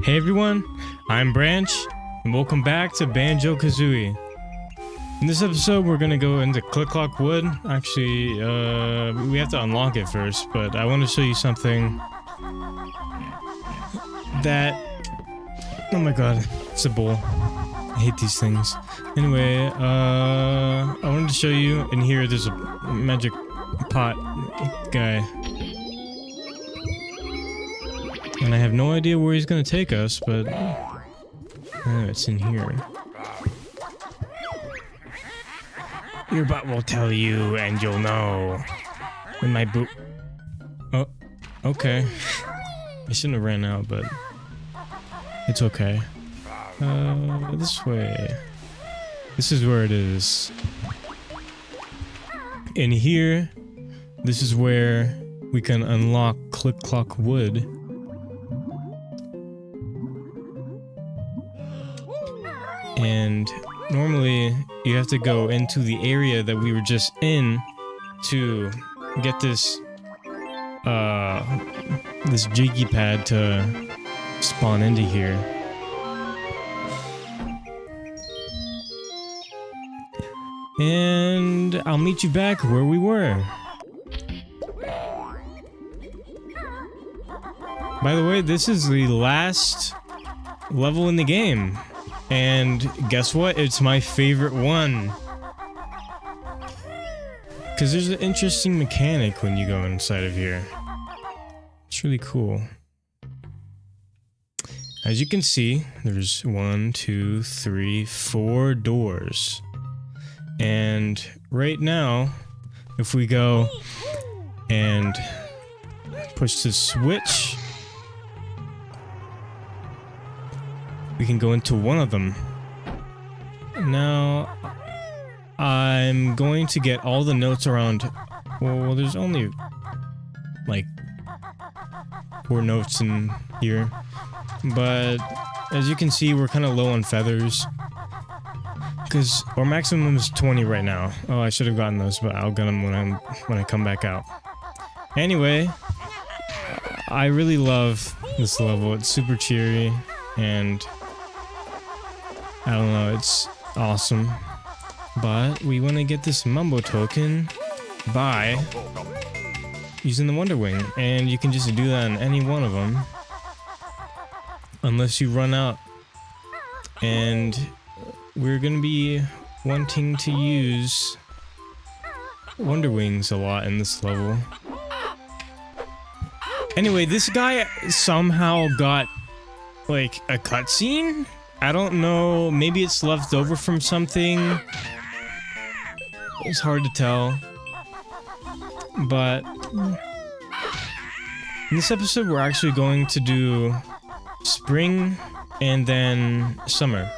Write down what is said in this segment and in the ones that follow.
Hey everyone, I'm Branch, and welcome back to Banjo-Kazooie. In this episode, we're gonna go into Click Clock Wood. Actually, we have to unlock it first, but I want to show you something that... Oh my god, it's a bowl. I hate these things. Anyway, I wanted to show you, in here there's a magic pot guy. And I have no idea where he's gonna take us, but... Oh, it's in here. Your butt will tell you, and you'll know. When my boot... Oh, okay. I shouldn't have ran out, but... It's okay. This way. This is where it is. In here, this is where we can unlock Click Clock Wood. And normally you have to go into the area that we were just in to get this this jiggy pad to spawn into here. And I'll meet you back where we were. By the way, this is the last level in the game. And guess what? It's my favorite one. Because there's an interesting mechanic when you go inside of here. It's really cool. As you can see, there's 1, 2, 3, 4 doors. And right now, if we go and push the switch, we can go into one of them. Now, I'm going to get all the notes around... Well, there's only, like, 4 notes in here. But, as you can see, we're kind of low on feathers. Because our maximum is 20 right now. Oh, I should have gotten those, but I'll get them when I come back out. Anyway, I really love this level. It's super cheery, and... I don't know, it's awesome. But we want to get this Mumbo token by using the Wonder Wing. And you can just do that on any one of them. Unless you run out. And we're going to be wanting to use Wonder Wings a lot in this level. Anyway, this guy somehow got, like, a cutscene? I don't know, maybe it's left over from something. It's hard to tell. But in this episode we're actually going to do spring and then summer.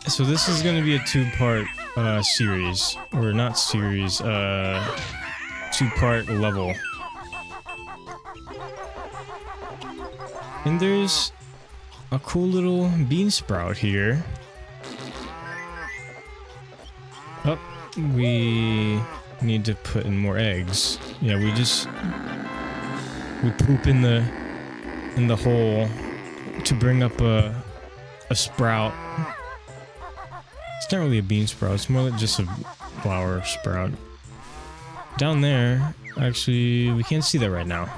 So this is going to be a 2-part series. Or not series, 2-part level. And there's a cool little bean sprout here. Oh, we need to put in more eggs. Yeah, we poop in the hole to bring up a sprout. It's not really a bean sprout, it's more like just a flower sprout. Down there, actually, we can't see that right now.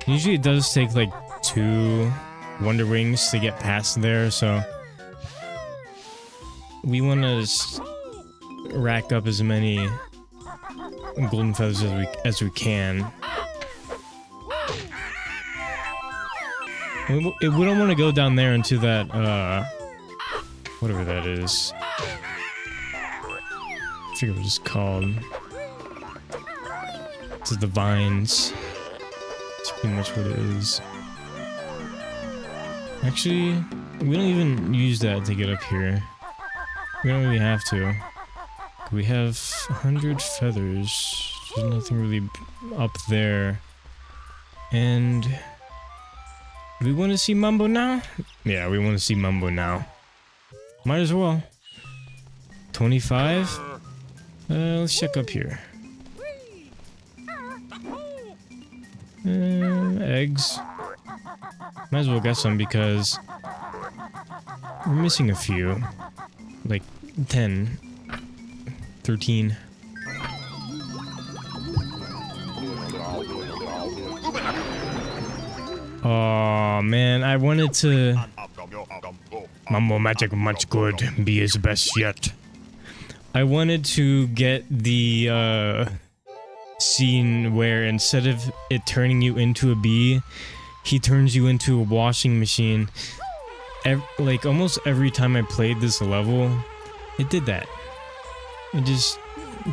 Usually it does take like 2 Wonder Wings to get past there, so we want to rack up as many golden feathers as we can. We don't want to go down there into that whatever that is. I forget what it's called. It's the vines. Pretty much what it is. Actually, we don't even use that to get up here. We don't really have to. We have 100 feathers. There's nothing really up there. And... do we want to see Mumbo now? Yeah, we want to see Mumbo now. Might as well. 25? Let's check up here. Eggs. Might as well get some because we're missing a few. Like 10. 13. Oh man, I wanted to... Mambo Magic much good, be his best yet. I wanted to get the scene where instead of it turning you into a bee, he turns you into a washing machine. Like almost every time I played this level, it did that. It just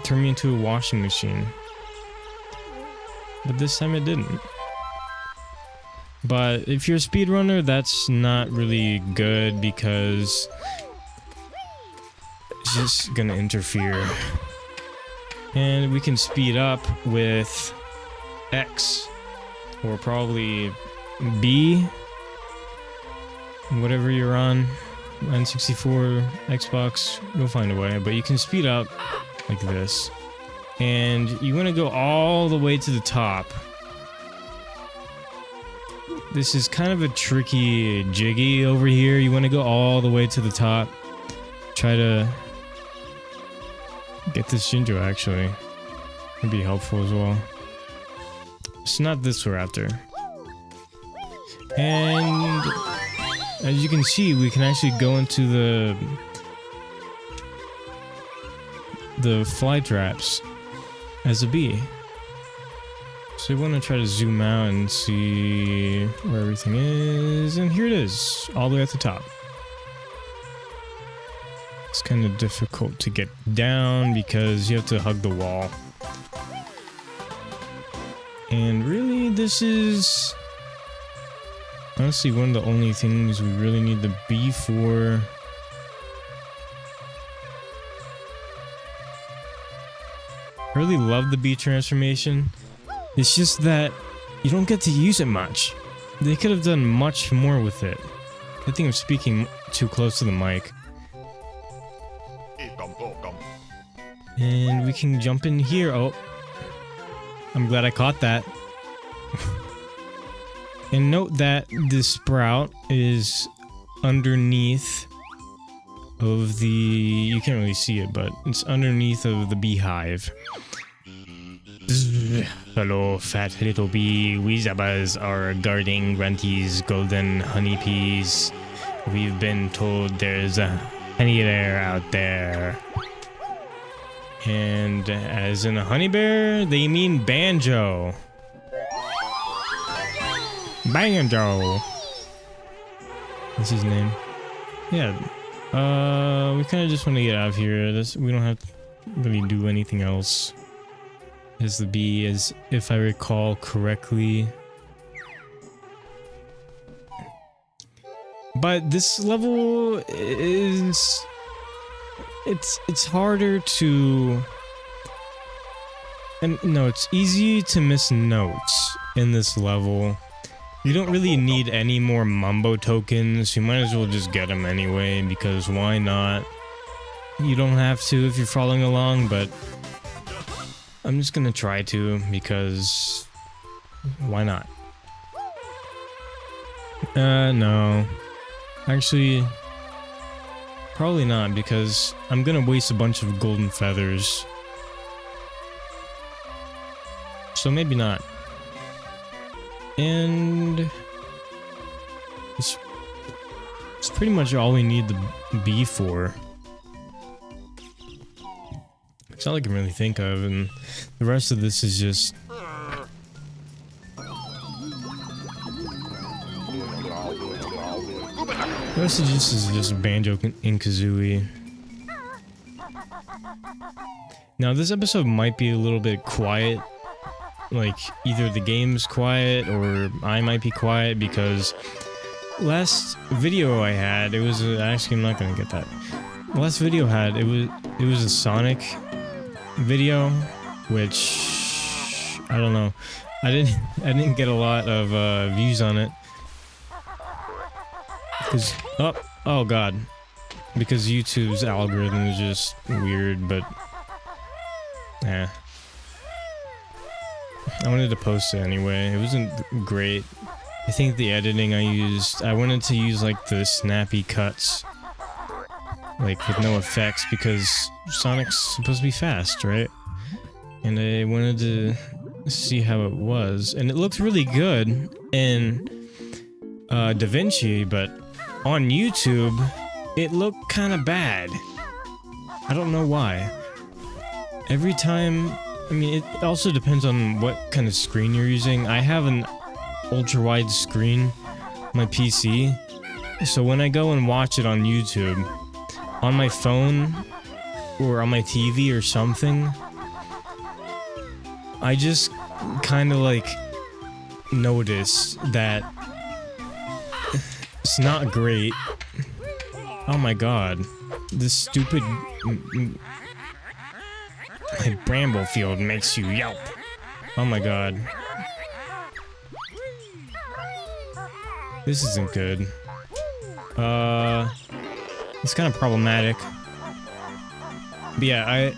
turned me into a washing machine. But this time it didn't. But if you're a speedrunner, that's not really good because it's just gonna interfere. And we can speed up with X or probably B, whatever you're on, N64, Xbox, you'll find a way, but you can speed up like this. And you want to go all the way to the top. This is kind of a tricky jiggy over here. You want to go all the way to the top. Try to get this Jinjo actually. Would be helpful as well. It's not this we're after. And as you can see, we can actually go into the fly traps as a bee. So we want to try to zoom out and see where everything is, and here it is, all the way at the top. It's kind of difficult to get down because you have to hug the wall. And really, this is honestly one of the only things we really need the bee for. I really love the bee transformation. It's just that you don't get to use it much. They could have done much more with it. I think I'm speaking too close to the mic. And we can jump in here. Oh, I'm glad I caught that. And note that this sprout is underneath of the... You can't really see it, but it's underneath of the beehive. Hello, fat little bee. We Zabbas are guarding Grunty's golden honeybees. We've been told there's a honey bear out there. And as in a honey bear, they mean Banjo. Banjo. What's his name? Yeah. We kind of just want to get out of here. We don't have to really do anything else. As the bee, as if I recall correctly. But this level is... It's harder to... And no, it's easy to miss notes in this level. You don't really need any more Mumbo tokens. You might as well just get them anyway, because why not? You don't have to if you're following along, but I'm just gonna try to, because why not? No. Actually, probably not, because I'm gonna waste a bunch of golden feathers. So maybe not. And it's pretty much all we need the bee for. It's all I can really think of, and the rest of this is just... The rest of this is just Banjo-Kazooie. Now, this episode might be a little bit quiet. Like, either the game's quiet or I might be quiet, because last video I had, it was actually, I'm not gonna get that. The last video I had, it was a Sonic video, which I don't know. I didn't get a lot of views on it. Cause oh god, because YouTube's algorithm is just weird, but yeah. I wanted to post it anyway. It wasn't great. I think the editing I used, I wanted to use like the snappy cuts, like with no effects, because Sonic's supposed to be fast, right? And I wanted to see how it was, and it looked really good in DaVinci, but on YouTube, it looked kind of bad. I don't know why. Every time, I mean, it also depends on what kind of screen you're using. I have an ultra-wide screen on my PC, so when I go and watch it on YouTube, on my phone, or on my TV or something, I just kind of like notice that it's not great. Oh my god. This stupid... my bramble field makes you yelp. Oh my god. This isn't good. It's kind of problematic. But yeah,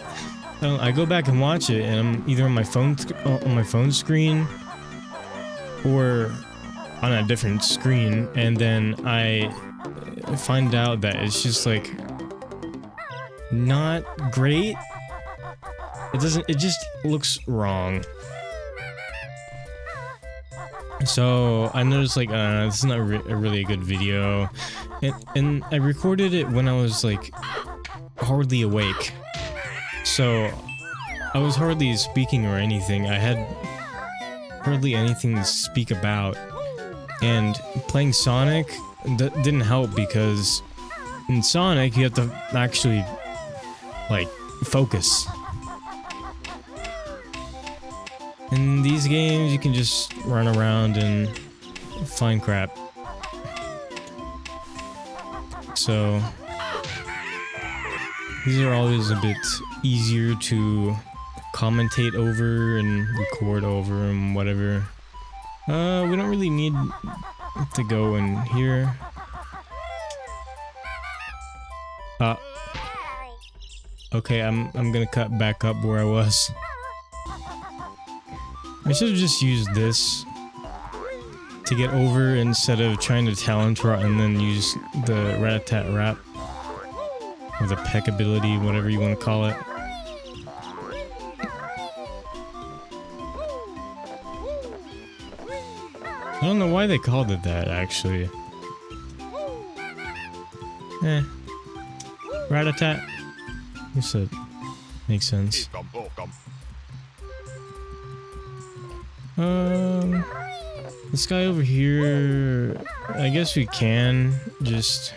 I go back and watch it, and I'm either on my phone screen or on a different screen, and then I find out that it's just like not great. It just looks wrong. So I noticed like this is not really a good video, and I recorded it when I was like hardly awake. So, I was hardly speaking or anything. I had hardly anything to speak about. And playing Sonic didn't help, because in Sonic you have to actually, like, focus. In these games you can just run around and find crap. So, these are always a bit easier to commentate over and record over and whatever. We don't really need to go in here. Okay, I'm gonna cut back up where I was. I should have just used this to get over instead of trying to talent rot and then use the rat-a-tat-rap. Or the peck ability, whatever you want to call it. I don't know why they called it that, actually. Rat-a-tat. I guess that makes sense. This guy over here... I guess we can just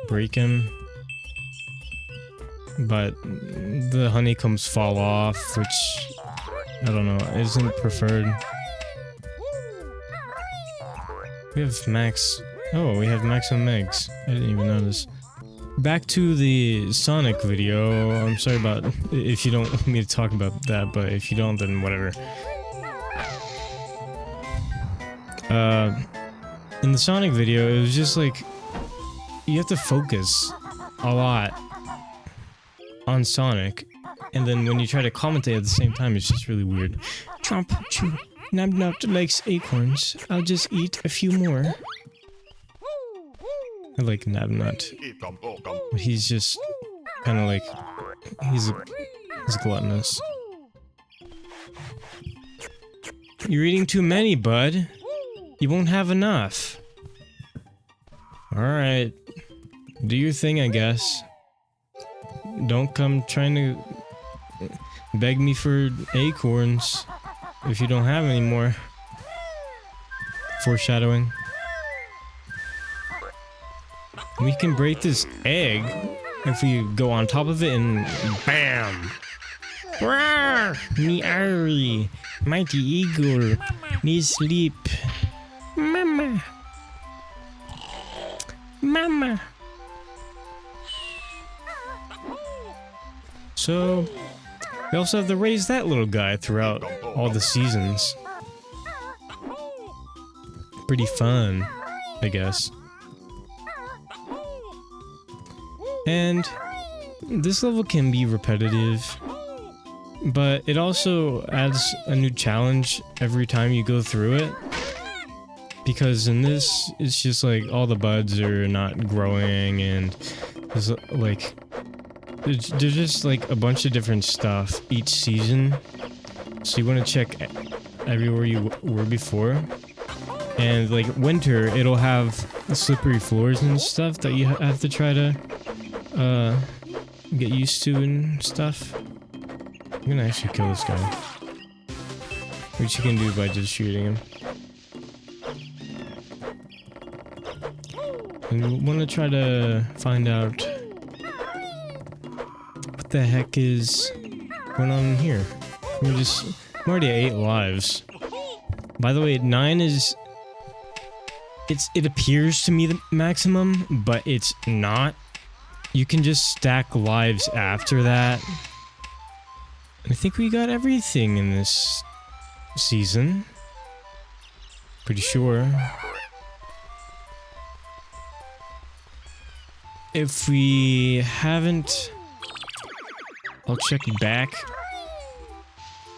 break him. But the honeycombs fall off, which, I don't know, isn't preferred. We have max... Oh, we have maximum eggs. I didn't even notice. Back to the Sonic video. I'm sorry about if you don't want me to talk about that, but if you don't, then whatever. In the Sonic video, it was just like... You have to focus a lot on Sonic, and then when you try to commentate at the same time, it's just really weird. Chomp, chew. Nab likes acorns. I'll just eat a few more. I like Nabnut. But he's just kind of like... He's gluttonous. You're eating too many, bud. You won't have enough. Alright. Do your thing, I guess. Don't come trying to beg me for acorns if you don't have any more. Foreshadowing. We can break this egg if we go on top of it and BAM! Rawr! Me Ari, mighty eagle, needs sleep. Mama! Mama! So, we also have to raise that little guy throughout all the seasons. Pretty fun, I guess. And this level can be repetitive. but it also adds a new challenge every time you go through it. Because in this, it's just like all the buds are not growing, and there's like there's just like a bunch of different stuff each season. So you want to check everywhere you were before. And like winter, it'll have slippery floors and stuff that you have to try to get used to and stuff. I'm gonna actually kill this guy, which you can do by just shooting him. And we want to try to find out what the heck is going on in here. I'm already at 8 lives. By the way, 9 is... It appears to me the maximum, but it's not. You can just stack lives after that. I think we got everything in this season. Pretty sure. If we haven't... I'll check back.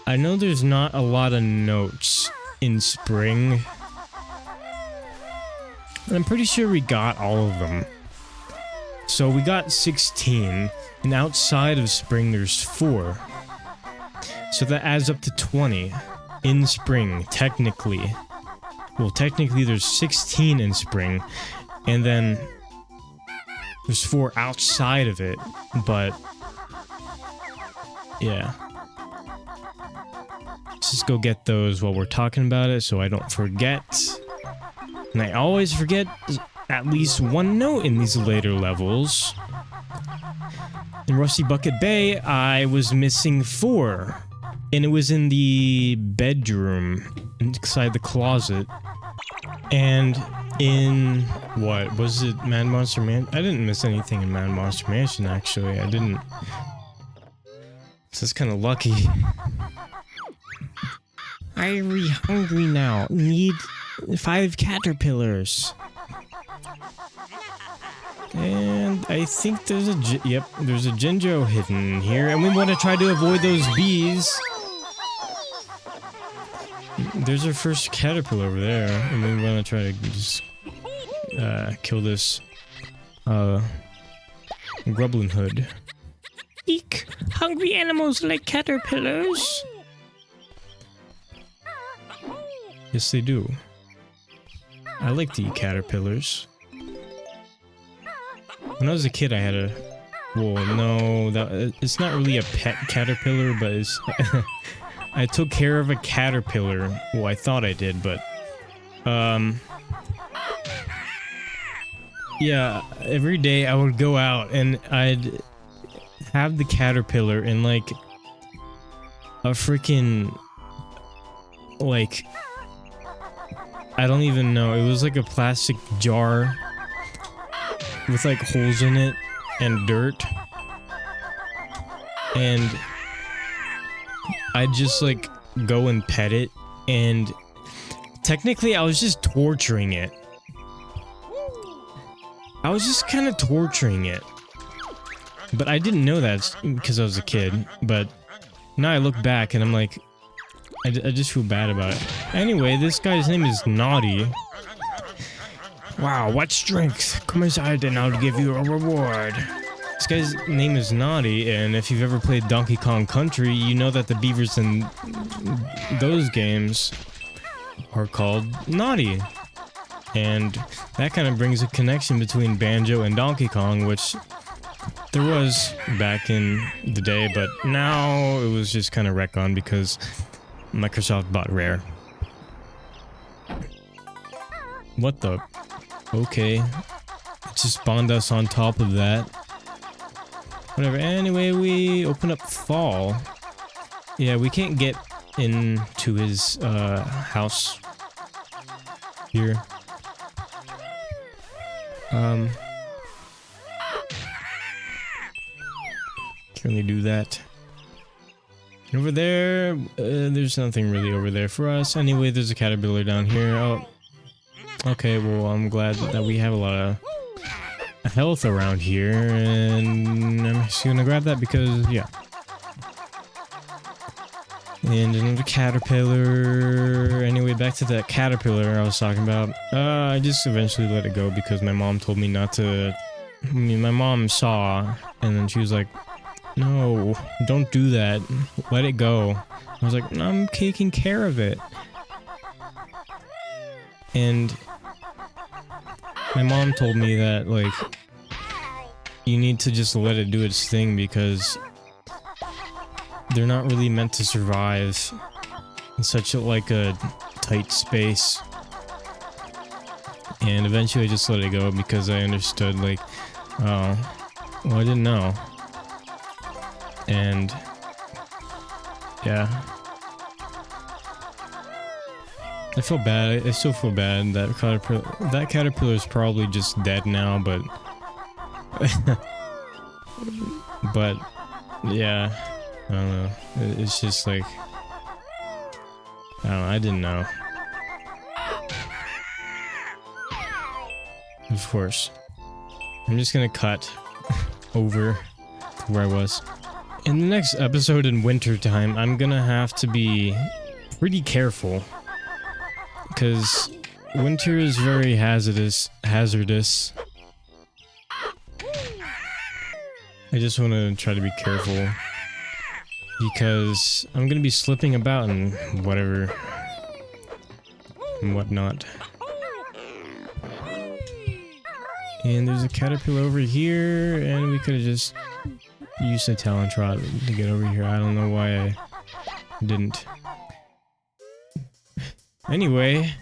I know there's not a lot of notes in spring. I'm pretty sure we got all of them. So we got 16, and outside of spring there's 4. So that adds up to 20 in spring, technically. Well, technically there's 16 in spring, and then there's 4 outside of it, but yeah. Let's just go get those while we're talking about it so I don't forget. And I always forget at least 1 note in these later levels. In Rusty Bucket Bay, I was missing 4. And it was in the bedroom, inside the closet. And in, what, was it Mad Monster Mansion? I didn't miss anything in Mad Monster Mansion, actually. I didn't. So it's kind of lucky. I'm really hungry now. Need 5 caterpillars. And I think there's there's a Jinjo hidden here, and we want to try to avoid those bees. There's our first caterpillar over there, and we want to try to just kill this Grublin Hood. Eek! Hungry animals like caterpillars. Yes, they do. I like to eat caterpillars. When I was a kid, I had a... Well, no, it's not really a pet caterpillar, but it's... I took care of a caterpillar. Well, I thought I did, but... Yeah, every day I would go out and I'd have the caterpillar in, like, a freaking... Like... I don't even know. It was like a plastic jar with like holes in it and dirt, and I'd just like go and pet it, and technically I was just torturing it. I was just kind of torturing it, but I didn't know that because I was a kid. But now I look back and I'm like, I just feel bad about it. Anyway, this guy's name is Naughty. Wow, what strength? Come inside and I'll give you a reward. This guy's name is Naughty, and if you've ever played Donkey Kong Country, you know that the beavers in those games are called Naughty. And that kind of brings a connection between Banjo and Donkey Kong, which there was back in the day, but now it was just kind of retconned because Microsoft bought Rare. What the... Okay. It just spawned us on top of that. Whatever. Anyway, we open up Fall. Yeah, we can't get into his house here. Can we do that? Over there, there's nothing really over there for us. Anyway, there's a caterpillar down here. Oh, okay. Well, I'm glad that we have a lot of health around here, and I'm just gonna grab that because, yeah. And another caterpillar. Anyway, back to that caterpillar I was talking about. I just eventually let it go because my mom told me not to. I mean, my mom saw, and then she was like, "No, don't do that. Let it go." I was like, "No, I'm taking care of it." And my mom told me that, like, you need to just let it do its thing because they're not really meant to survive in such a tight space. And eventually I just let it go because I understood, like, oh, well, I didn't know. And yeah, I feel bad. I still feel bad. That caterpillar is probably just dead now, but but yeah, I don't know. It's just like, I don't know. I didn't know. Of course. I'm just gonna cut over to where I was. In the next episode in winter time, I'm gonna have to be pretty careful. Because winter is very hazardous. I just want to try to be careful. Because I'm gonna be slipping about and whatever. And whatnot. And there's a caterpillar over here, and we could have just used a talon trot to get over here. I don't know why I didn't. Anyway.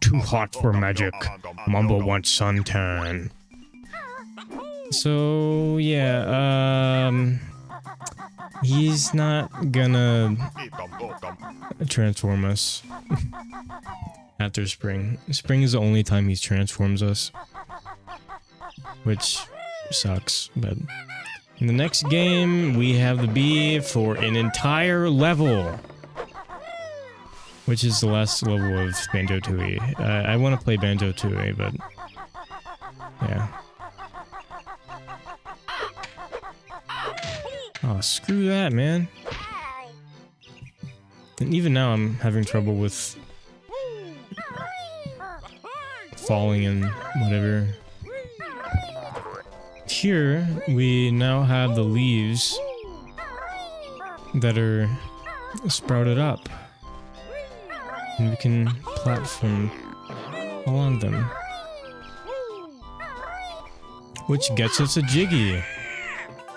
Too hot for magic. Mumbo wants suntan. So, yeah, he's not gonna transform us. After spring. Spring is the only time he transforms us. Which sucks, but... In the next game, we have the bee for an entire level. Which is the last level of Banjo-Kazooie. I want to play Banjo-Kazooie, but... Yeah. Oh, screw that, man. And even now, I'm having trouble with... falling and whatever. Here, we now have the leaves that are sprouted up. And we can platform along them. Which gets us a Jiggy.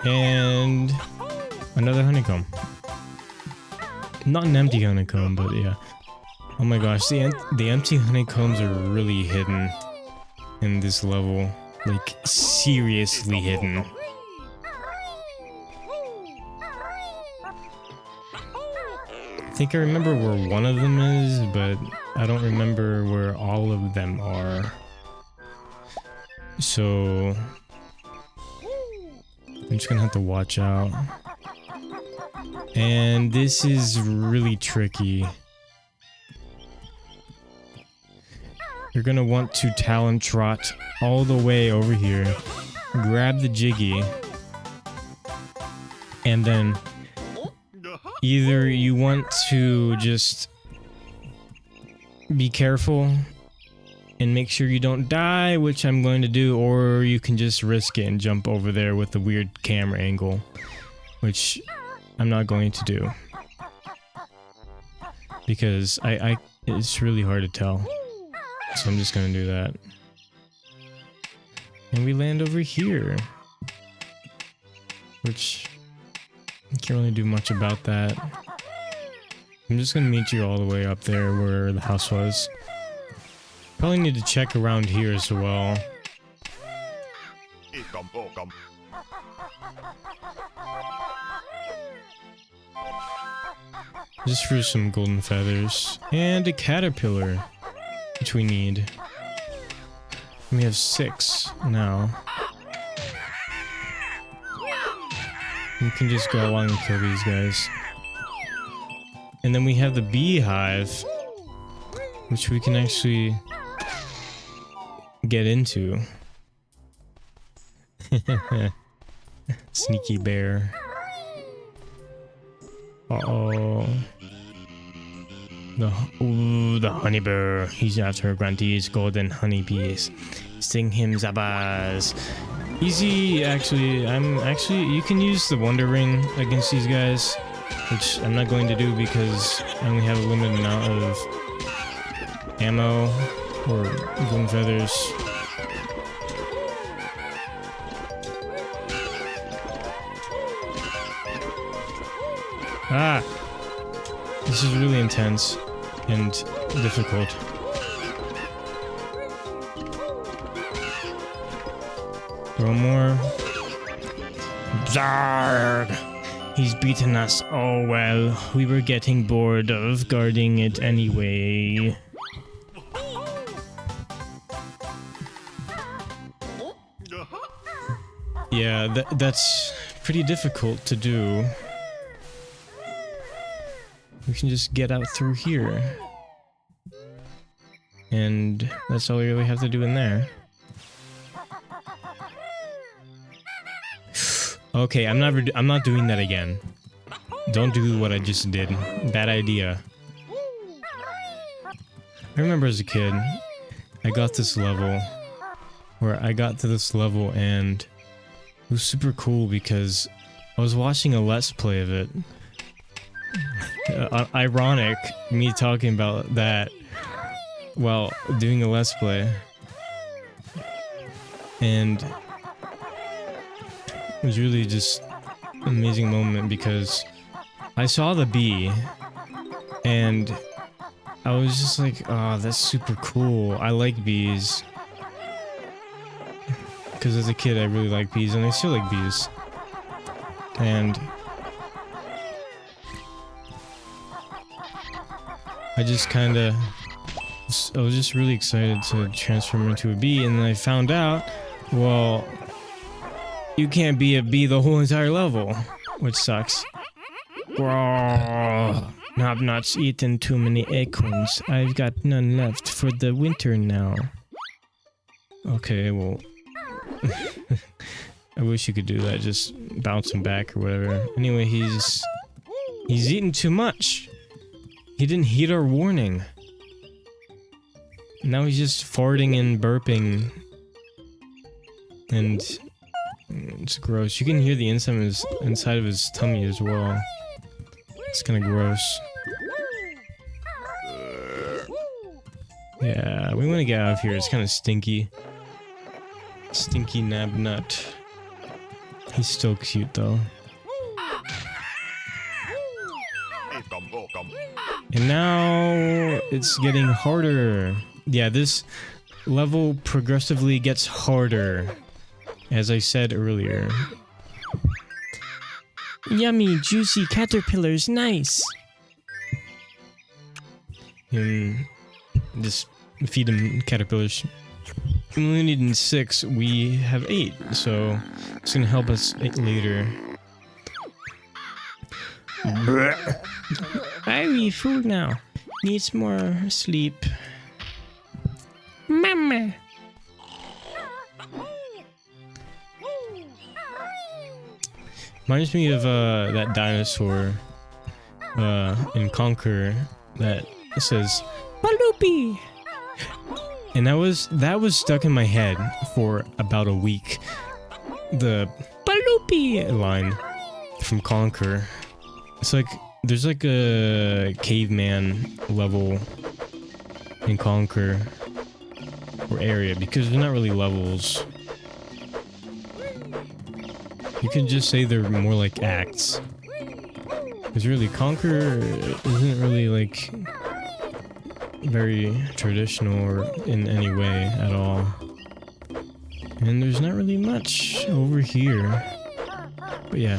And another honeycomb. Not an empty honeycomb, but yeah. Oh my gosh, the empty honeycombs are really hidden in this level. Like, seriously hidden. I think I remember where one of them is, but I don't remember where all of them are. So... I'm just gonna have to watch out. And this is really tricky. You're gonna want to talon trot all the way over here, grab the Jiggy, and then either you want to just be careful and make sure you don't die, which I'm going to do, or you can just risk it and jump over there with the weird camera angle, which I'm not going to do. Because it's really hard to tell. So I'm just gonna do that. And we land over here. Which... I can't really do much about that. I'm just gonna meet you all the way up there where the house was. Probably need to check around here as well. Just for some golden feathers. And a caterpillar. Which we need. We have 6 now. We can just go along and kill these guys. And then we have the beehive, which we can actually get into. Sneaky bear. Uh-oh. The honey bear. He's after Grantee's golden honeybees. Sing him zabas. Easy, actually. You can use the Wonder Ring against these guys, which I'm not going to do because I only have a limited amount of ammo or golden feathers. Ah! This is really intense and difficult. Throw more. Zarg! He's beaten us. Oh well, we were getting bored of guarding it anyway. Yeah, that's pretty difficult to do. We can just get out through here. And that's all we really have to do in there. Okay, I'm not doing that again. Don't do what I just did. Bad idea. I remember as a kid, I got this level where I got to this level and it was super cool because I was watching a Let's Play of it. Ironic, me talking about that while doing a Let's Play. And it was really just an amazing moment because I saw the bee and I was just like, oh, that's super cool. I like bees. Because as a kid, I really liked bees and I still like bees. And I just I was just really excited to transform into a bee, and then I found out, well, you can't be a bee the whole entire level, which sucks. I've not eaten too many acorns. I've got none left for the winter now. Okay, well, I wish you could do that, just bounce him back or whatever. Anyway, he's eaten too much. He didn't heed our warning. Now he's just farting and burping. And it's gross. You can hear the inside of his tummy as well. It's kind of gross. Yeah, we want to get out of here. It's kind of stinky. Stinky nab nut. He's still cute though. And now it's getting harder. Yeah, this level progressively gets harder, as I said earlier. Yummy, juicy caterpillars, nice. And just feed them caterpillars. We only need 6, we have 8, so it's gonna help us later. I full now. Needs more sleep. Mama. Reminds me of that dinosaur in Conquer that says Balupi. And that was stuck in my head for about a week. The Balupi line from Conquer. It's like there's like a caveman level in Conquer or area because they're not really levels. You could just say they're more like acts. Because really, Conquer isn't really like very traditional or in any way at all. And there's not really much over here. But yeah.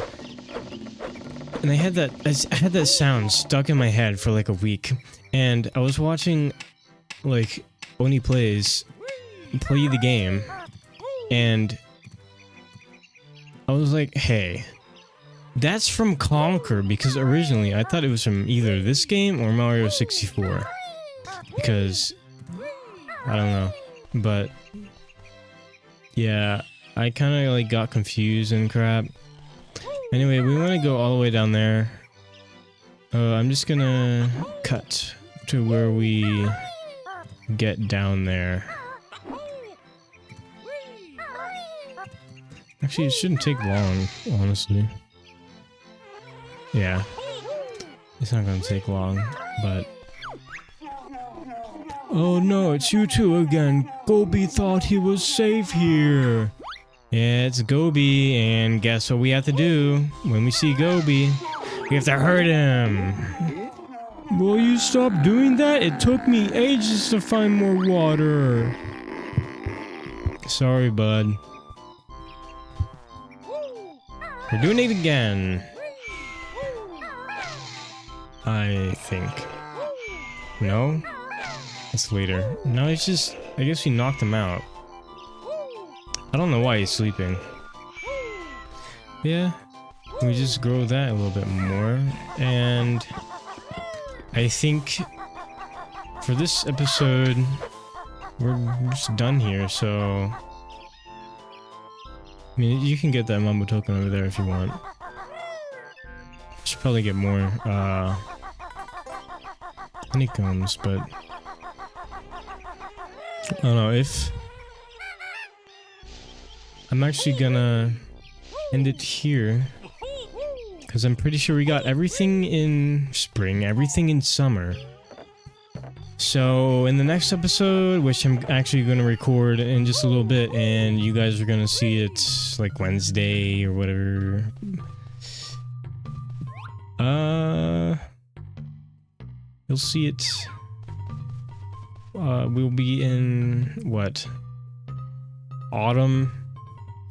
And I had that sound stuck in my head for like a week. And I was watching like Oni Plays play the game. And I was like, hey, that's from Conquer, because originally I thought it was from either this game or Mario 64. Because, I don't know, but yeah, I kind of like got confused and crap. Anyway, we want to go all the way down there I'm just gonna cut to where we get down there. Actually, it shouldn't take long, honestly. Yeah. It's not gonna take long, but... Oh no, it's you two again. Gobi thought he was safe here. Yeah, it's Gobi, and guess what we have to do when we see Gobi? We have to hurt him. Will you stop doing that? It took me ages to find more water. Sorry, bud. We're doing it again. I think. No? That's later. No, it's just... I guess we knocked him out. I don't know why he's sleeping. Yeah. We just grow that a little bit more. And... I think... for this episode... we're just done here, so... I mean, you can get that Mambo token over there if you want. Should probably get more, honeycombs, but... I don't know, if... I'm actually gonna end it here. Because I'm pretty sure we got everything in spring, everything in summer. So, in the next episode, which I'm actually going to record in just a little bit, and you guys are going to see it, like, Wednesday or whatever. You'll see it... we'll be in, what? Autumn,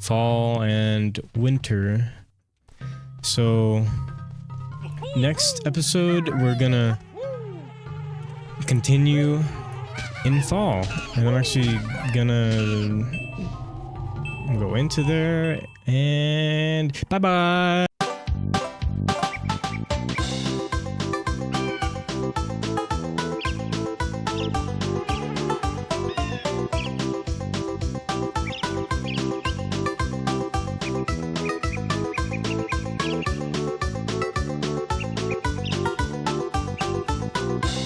fall, and winter. So, next episode, we're gonna continue in fall. And I'm actually gonna go into there, and bye-bye!